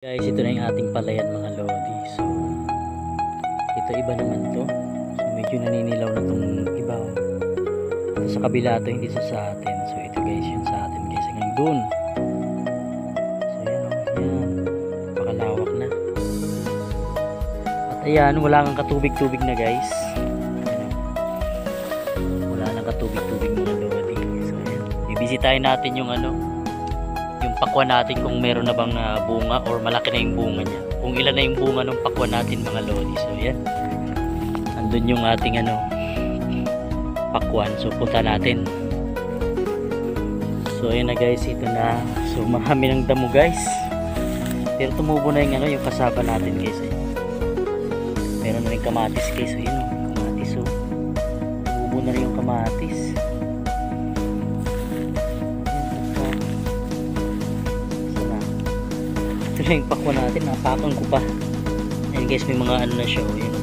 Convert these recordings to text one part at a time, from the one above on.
Guys, ito na yung ating palayan mga lodi. So, ito iba naman to. So, medyo naninilaw na tong iba. Ito sa kabila to, hindi sa atin. So, ito guys, yun sa atin guys. Hanggang dun. So, yan o. Yan. Pakalawak na. At ayan, wala kang katubig-tubig na guys. Ayan, wala nang katubig-tubig mga lodi. So, ayan. Bibisitahin natin yung yung pakwan natin kung meron na bang bunga or malaki na yung bunga niya, kung ilan na yung bunga ng pakwan natin mga lodi. So yan, andun yung ating pakwan. So punta natin. So ayan na guys, ito na. So marami ng damo guys, pero tumubo na yung yung kasaba natin guys. Meron na rin kamatis guys. So yun kamatis. So tumubo na rin yung kamatis. Ito yung pakwan natin, napakan ko pa. Ayan guys, may mga na siya. Ayan,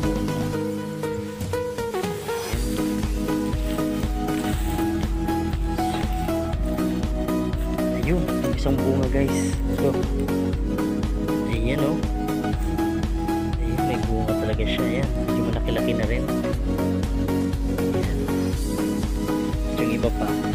ayun, isang bunga guys. Ito. Ayan o. Ayan, may bunga talaga siya. Ayan, medyo malaki-laki na rin. Ayan. Ito yung iba pa.